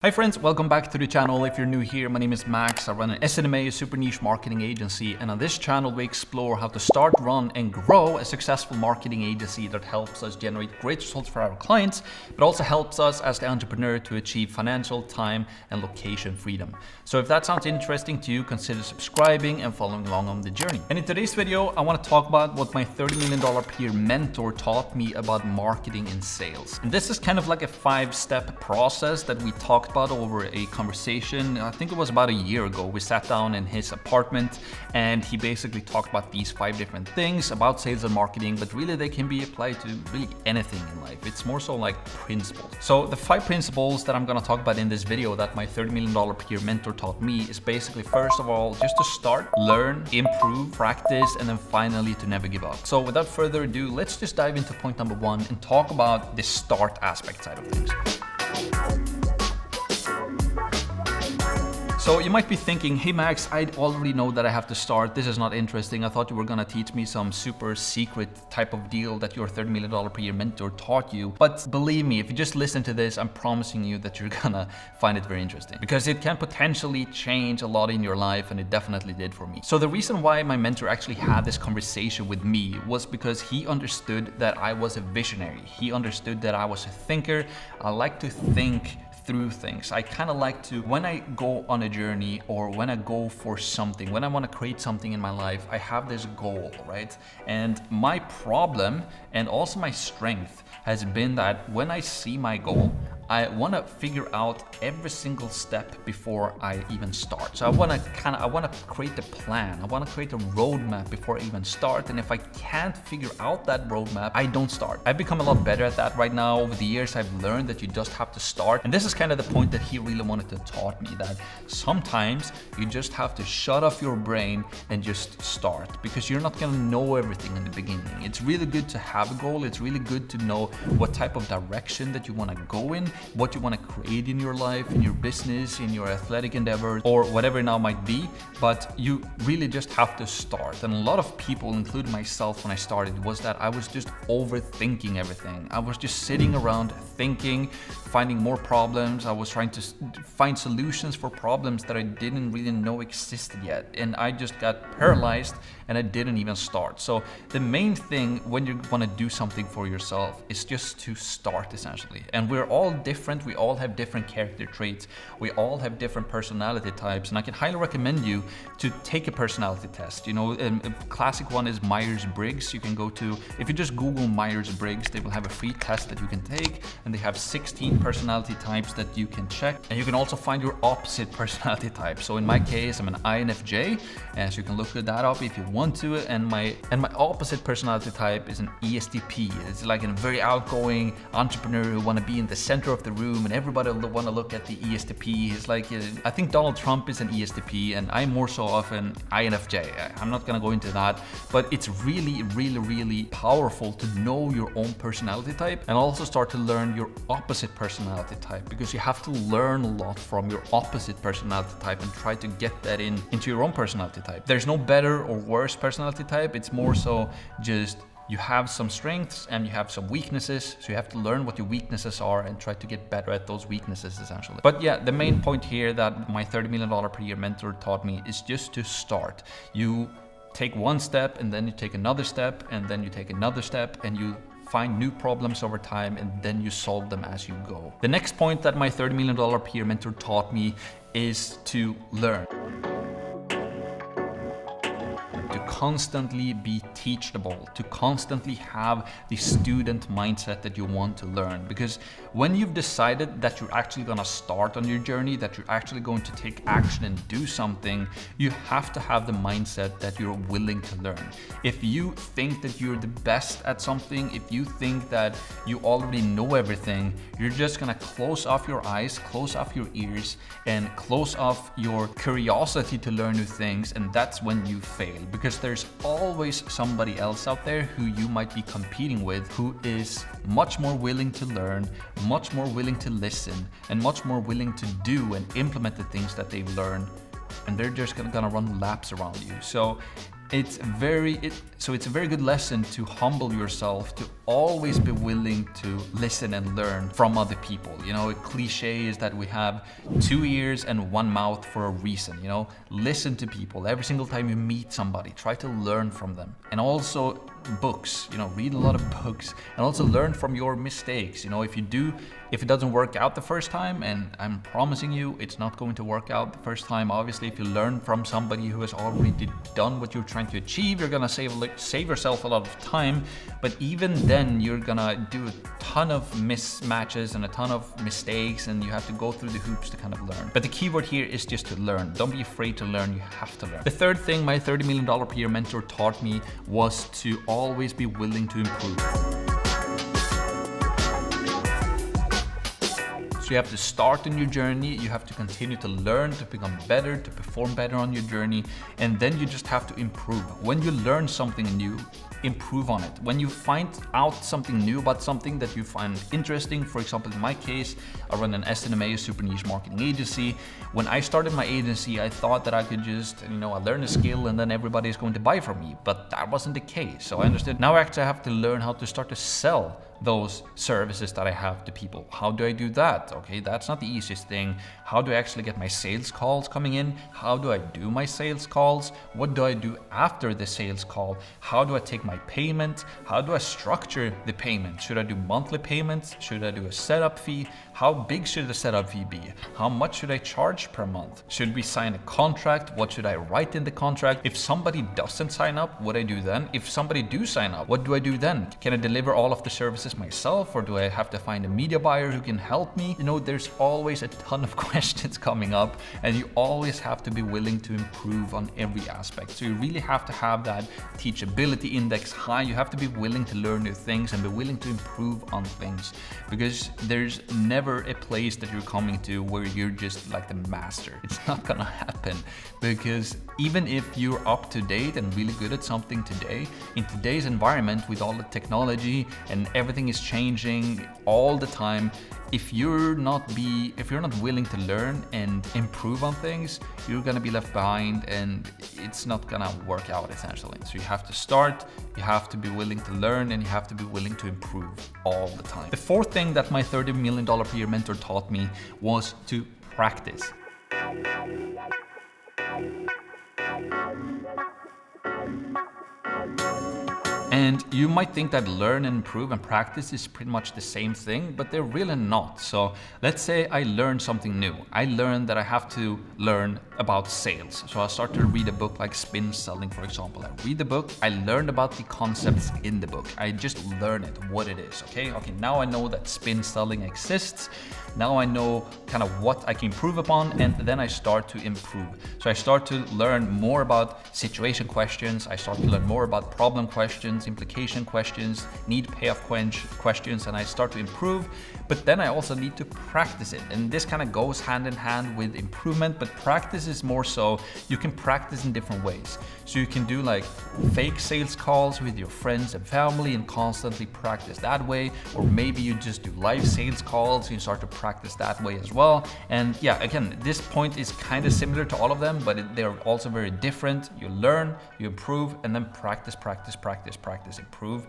Hi friends, welcome back to the channel. If you're new here, my name is Max. I run an SNMA, a super niche marketing agency, and on this channel we explore how to start, run, and grow a successful marketing agency that helps us generate great results for our clients, but also helps us as the entrepreneur to achieve financial, time, and location freedom. So if that sounds interesting to you, consider subscribing and following along on the journey. And in today's video, I want to talk about what my $30 million per year mentor taught me about marketing and sales. And this is kind of like a 5-step process that we talked about over a conversation. I think it was about a year ago. We sat down in his apartment and he basically talked about these 5 different things about sales and marketing, but really they can be applied to really anything in life. It's more so like principles. So the 5 principles that I'm going to talk about in this video that my $30 million per year mentor taught me is basically, first of all, just to start, learn, improve, practice, and then finally to never give up. So without further ado, let's just dive into point number 1 and talk about the start aspect side of things. So you might be thinking, hey Max, I already know that I have to start. This is not interesting. I thought you were gonna teach me some super secret type of deal that your $30 million per year mentor taught you. But believe me, if you just listen to this, I'm promising you that you're gonna find it very interesting because it can potentially change a lot in your life, and it definitely did for me. So the reason why my mentor actually had this conversation with me was because he understood that I was a visionary. He understood that I was a thinker. I like to think through things. I kind of like to, when I go on a journey or when I go for something, when I want to create something in my life, I have this goal, right? And my problem and also my strength has been that when I see my goal, I want to figure out every single step before I even start. So I want to create a plan. I want to create a roadmap before I even start. And if I can't figure out that roadmap, I don't start. I've become a lot better at that right now. Over the years, I've learned that you just have to start. And this is kind of the point that he really wanted to taught me, that sometimes you just have to shut off your brain and just start, because you're not going to know everything in the beginning. It's really good to have a goal. It's really good to know what type of direction that you want to go in, what you want to create in your life, in your business, in your athletic endeavors, or whatever it now might be, but you really just have to start. And a lot of people, including myself when I started, was that I was just overthinking everything. I was just sitting around thinking, finding more problems. I was trying to find solutions for problems that I didn't really know existed yet. And I just got paralyzed and I didn't even start. So the main thing when you want to do something for yourself is just to start, essentially. And we're all different. We all have different character traits. We all have different personality types. And I can highly recommend you to take a personality test. You know, a classic one is Myers-Briggs. You can go to, if you just Google Myers-Briggs, they will have a free test that you can take. And they have 16 personality types that you can check. And you can also find your opposite personality type. So in my case, I'm an INFJ. And so you can look that up if you want to. And my opposite personality type is an ESTP. It's like a very outgoing entrepreneur who want to be in the center of the room, and everybody will want to look at the ESTP. It's like, I think Donald Trump is an ESTP, and I'm more so of an INFJ. I'm not gonna go into that, but it's really, really, really powerful to know your own personality type and also start to learn your opposite personality type, because you have to learn a lot from your opposite personality type and try to get that into your own personality type. There's no better or worse personality type. It's more so just you have some strengths and you have some weaknesses, so you have to learn what your weaknesses are and try to get better at those weaknesses, essentially. But yeah, the main point here that my $30 million per year mentor taught me is just to start. You take one step and then you take another step and then you take another step and you find new problems over time and then you solve them as you go. The next point that my $30 million per year mentor taught me is to learn. To constantly be teachable, to constantly have the student mindset that you want to learn. Because when you've decided that you're actually gonna start on your journey, that you're actually going to take action and do something, you have to have the mindset that you're willing to learn. If you think that you're the best at something, if you think that you already know everything, you're just gonna close off your eyes, close off your ears, and close off your curiosity to learn new things, and that's when you fail. Because there's always somebody else out there who you might be competing with who is much more willing to learn, much more willing to listen, and much more willing to do and implement the things that they've learned, and they're just gonna run laps around you. So it's a very good lesson to humble yourself, to always be willing to listen and learn from other people. You know, a cliche is that we have 2 ears and 1 mouth for a reason. You know, listen to people every single time you meet somebody. Try to learn from them. And also books, you know, read a lot of books, and also learn from your mistakes. You know, if it doesn't work out the first time, and I'm promising you it's not going to work out the first time, obviously, if you learn from somebody who has already done what you're trying to achieve, you're gonna save yourself a lot of time. But even then, you're gonna do a ton of mismatches and a ton of mistakes, and you have to go through the hoops to kind of learn. But the key word here is just to learn. Don't be afraid to learn. You have to learn. The third thing my $30 million per year mentor taught me was to always be willing to improve. So you have to start on your journey, you have to continue to learn, to become better, to perform better on your journey, and then you just have to improve. When you learn something new, improve on it. When you find out something new about something that you find interesting, for example, in my case, I run an SNMA, a super niche marketing agency. When I started my agency, I thought that I could just, I learn a skill and then everybody is going to buy from me, but that wasn't the case. So I understood now I actually have to learn how to start to sell those services that I have to people. How do I do that? Okay, that's not the easiest thing. How do I actually get my sales calls coming in? How do I do my sales calls? What do I do after the sales call? How do I take my payment? How do I structure the payment? Should I do monthly payments? Should I do a setup fee? How big should the setup fee be? How much should I charge per month? Should we sign a contract? What should I write in the contract? If somebody doesn't sign up, what do I do then? If somebody do sign up, what do I do then? Can I deliver all of the services myself, or do I have to find a media buyer who can help me? There's always a ton of questions coming up, and you always have to be willing to improve on every aspect. So you really have to have that teachability index high. You have to be willing to learn new things and be willing to improve on things, because there's never a place that you're coming to where you're just like the master. It's not gonna happen, because even if you're up to date and really good at something today, in today's environment with all the technology and everything is changing all the time, if you're not willing to learn and improve on things, you're gonna be left behind and it's not gonna work out essentially. So you have to start, you have to be willing to learn, and you have to be willing to improve all the time. The fourth thing that my $30 million per year mentor taught me was to practice. And you might think that learn and improve and practice is pretty much the same thing, but they're really not. So let's say I learned something new. I learned that I have to learn about sales. So I start to read a book like Spin Selling, for example. I read the book, I learned about the concepts in the book. I just learn it, what it is, okay? Now I know that spin selling exists. Now I know kind of what I can improve upon, and then I start to improve. So I start to learn more about situation questions. I start to learn more about problem questions, implication questions, need payoff questions, and I start to improve. But then I also need to practice it. And this kind of goes hand in hand with improvement, but practice is more so you can practice in different ways. So you can do like fake sales calls with your friends and family and constantly practice that way. Or maybe you just do live sales calls and you start to practice that way as well. And yeah, again, this point is kind of similar to all of them, but they're also very different. You learn, you improve, and then practice, improve, practice, you improve,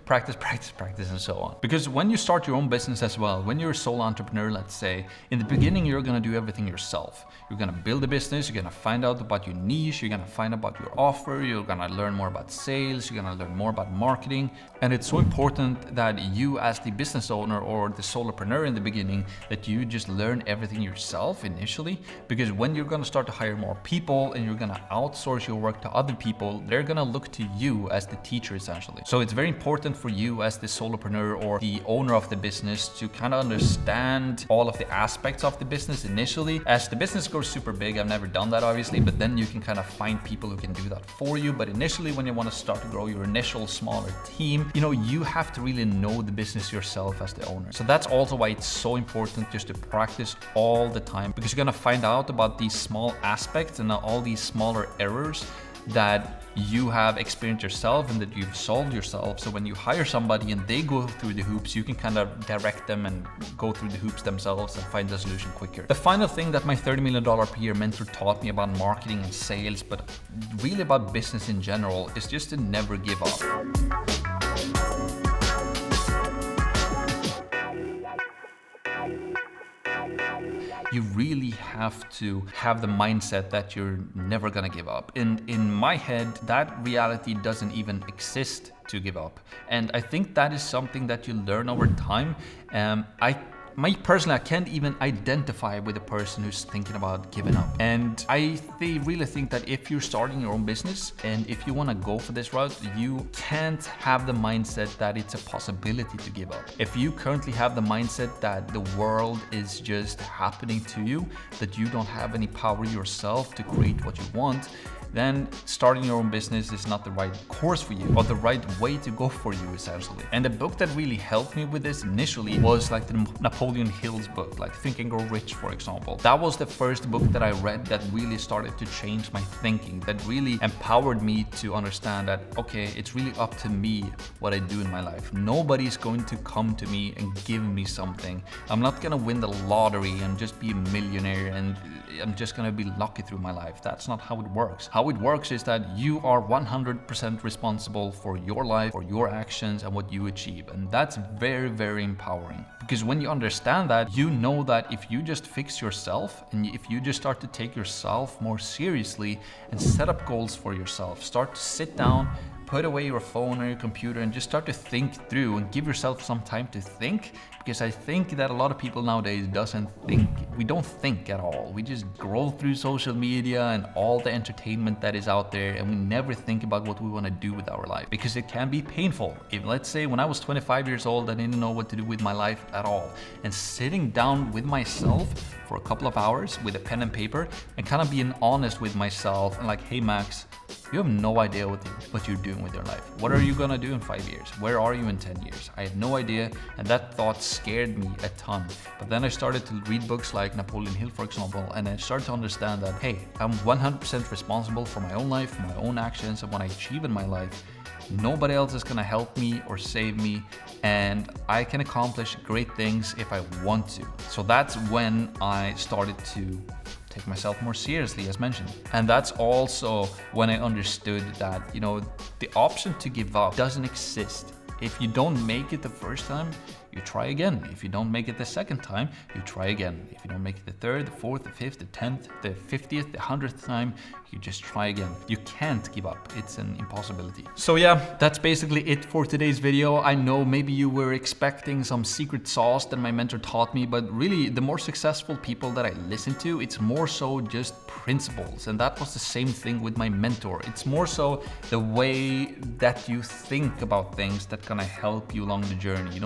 practice, and so on. Because when you start your own business as well, when you're a sole entrepreneur, let's say, in the beginning, you're gonna do everything yourself. You're gonna build a business, you're gonna find out about your niche, you're gonna find out about your offer, you're gonna learn more about sales, you're gonna learn more about marketing. And it's so important that you, as the business owner or the solopreneur in the beginning, that you just learn everything yourself initially, because when you're gonna start to hire more people and you're gonna outsource your work to other people, they're gonna look to you as the teacher essentially. So it's very important for you as the solopreneur or the owner of the business to kind of understand all of the aspects of the business initially. As the business grows super big, I've never done that obviously, but then you can kind of find people who can do that for you. But initially, when you want to start to grow your initial smaller team, you have to really know the business yourself as the owner. So that's also why it's so important just to practice all the time, because you're gonna find out about these small aspects and all these smaller errors that you have experienced yourself and that you've solved yourself. So when you hire somebody and they go through the hoops, you can kind of direct them and go through the hoops themselves and find the solution quicker. The final thing that my $30 million per year mentor taught me about marketing and sales, but really about business in general, is just to never give up. You really have to have the mindset that you're never gonna give up. And in my head, that reality doesn't even exist to give up. And I think that is something that you learn over time. I can't even identify with a person who's thinking about giving up. And I really think that if you're starting your own business and if you want to go for this route, you can't have the mindset that it's a possibility to give up. If you currently have the mindset that the world is just happening to you, that you don't have any power yourself to create what you want, then starting your own business is not the right course for you, or the right way to go for you, essentially. And the book that really helped me with this initially was like the Napoleon Hill's book, like Think and Grow Rich, for example. That was the first book that I read that really started to change my thinking, that really empowered me to understand that, okay, it's really up to me what I do in my life. Nobody's going to come to me and give me something. I'm not gonna win the lottery and just be a millionaire and I'm just gonna be lucky through my life. That's not how it works. How it works is that you are 100% responsible for your life, for your actions, and what you achieve. And that's very, very empowering. Because when you understand that, you know that if you just fix yourself and if you just start to take yourself more seriously and set up goals for yourself, start to sit down, put away your phone or your computer and just start to think through and give yourself some time to think. Because I think that a lot of people nowadays we don't think at all. We just scroll through social media and all the entertainment that is out there, and we never think about what we want to do with our life, because it can be painful. If, let's say, when I was 25 years old, I didn't know what to do with my life at all, and sitting down with myself for a couple of hours with a pen and paper and kind of being honest with myself and like, hey Max, you have no idea what you're doing with your life. What are you gonna do in 5 years? Where are you in 10 years? I had no idea, and that thought scared me a ton. But then I started to read books like Napoleon Hill, for example, and I started to understand that, hey, I'm 100% responsible for my own life, for my own actions, and what I achieve in my life. Nobody else is gonna help me or save me, and I can accomplish great things if I want to. So that's when I started to take myself more seriously, as mentioned. And that's also when I understood that, the option to give up doesn't exist. If you don't make it the first time, you try again. If you don't make it the second time, you try again. If you don't make it the third, the fourth, the fifth, the 10th, the 50th, the 100th time, you just try again. You can't give up. It's an impossibility. So yeah, that's basically it for today's video. I know maybe you were expecting some secret sauce that my mentor taught me, but really the more successful people that I listen to, it's more so just principles. And that was the same thing with my mentor. It's more so the way that you think about things that gonna help you along the journey.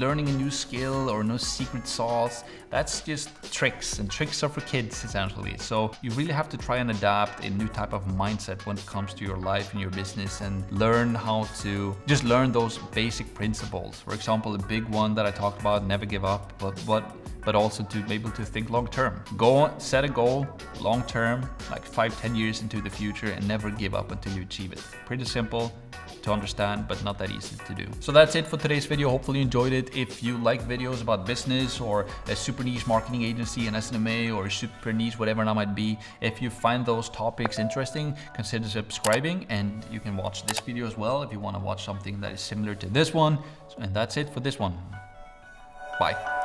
Learning a new skill or no secret sauce, that's just tricks, and tricks are for kids essentially. So you really have to try and adapt a new type of mindset when it comes to your life and your business, and learn how to just learn those basic principles. For example, a big one that I talked about, never give up, but also to be able to think long term. Set a goal long term, like 5-10 years into the future, and never give up until you achieve it. Pretty simple to understand, but not that easy to do. So that's it for today's video. Hopefully you enjoyed it. If you like videos about business or a super niche marketing agency, an SNMA, or a super niche whatever that might be, if you find those topics interesting, consider subscribing, and you can watch this video as well if you want to watch something that is similar to this one. And that's it for this one. Bye.